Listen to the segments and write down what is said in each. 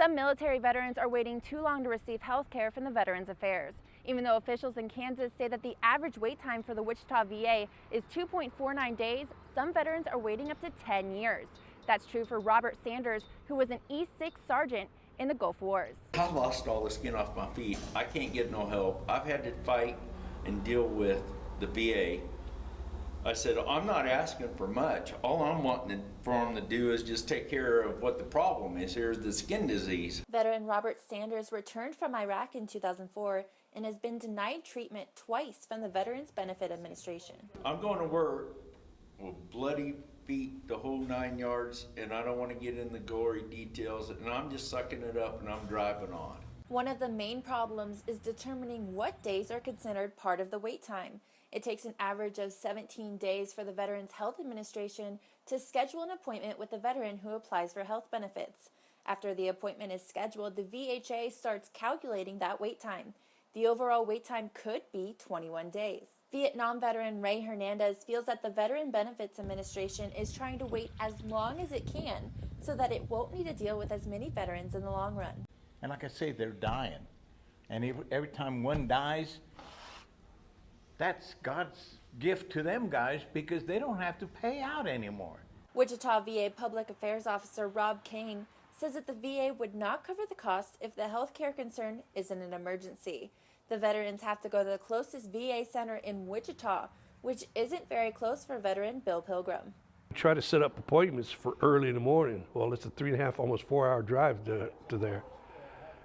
Some military veterans are waiting too long to receive health care from the Veterans Affairs. Even though officials in Kansas say that the average wait time for the Wichita VA is 2.49 days, some veterans are waiting up to 10 years. That's true for Robert Sanders, who was an E6 sergeant in the Gulf Wars. I lost all the skin off my feet. I can't get no help. I've had to fight and deal with the VA. I said, I'm not asking for much. All I'm wanting for them to do is just take care of what the problem is here, the skin disease. Veteran Robert Sanders returned from Iraq in 2004 and has been denied treatment twice from the Veterans Benefit Administration. I'm going to work with bloody feet, the whole 9 yards, and I don't want to get in the gory details, and I'm just sucking it up and I'm driving on. One of the main problems is determining what days are considered part of the wait time. It takes an average of 17 days for the Veterans Health Administration to schedule an appointment with the veteran who applies for health benefits. After the appointment is scheduled, the VHA starts calculating that wait time. The overall wait time could be 21 days. Vietnam veteran Ray Hernandez feels that the Veteran Benefits Administration is trying to wait as long as it can so that it won't need to deal with as many veterans in the long run. And like I say, they're dying. And every time one dies, that's God's gift to them guys because they don't have to pay out anymore. Wichita VA Public Affairs Officer Rob Kane says that the VA would not cover the cost if the health care concern isn't an emergency. The veterans have to go to the closest VA center in Wichita, which isn't very close for veteran Bill Pilgrim. We try to set up appointments for early in the morning. Well, it's a 3.5, almost 4-hour drive to there.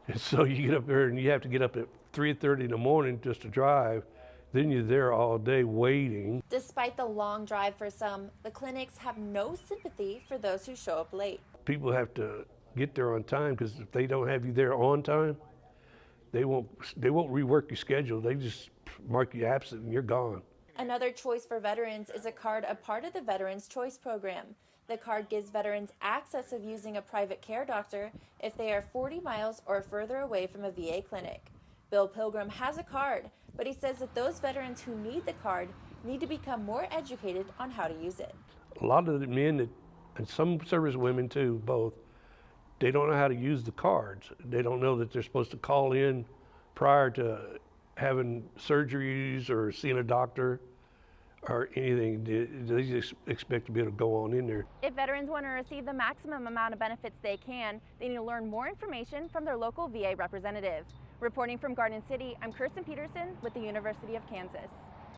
And so you get up there and you have to get up at 3:30 in the morning just to drive. Then you're there all day waiting. Despite the long drive for some, the clinics have no sympathy for those who show up late. People have to get there on time because if they don't have you there on time, they won't rework your schedule. They just mark you absent and you're gone. Another choice for veterans is a card, a part of the Veterans Choice Program. The card gives veterans access of using a private care doctor if they are 40 miles or further away from a VA clinic. Bill Pilgrim has a card, but he says that those veterans who need the card need to become more educated on how to use it. A lot of the men, and some service women too, both, they don't know how to use the cards. They don't know that they're supposed to call in prior to having surgeries or seeing a doctor or anything. They just expect to be able to go on in there. If veterans want to receive the maximum amount of benefits they can, they need to learn more information from their local VA representative. Reporting from Garden City, I'm Kirsten Peterson with the University of Kansas.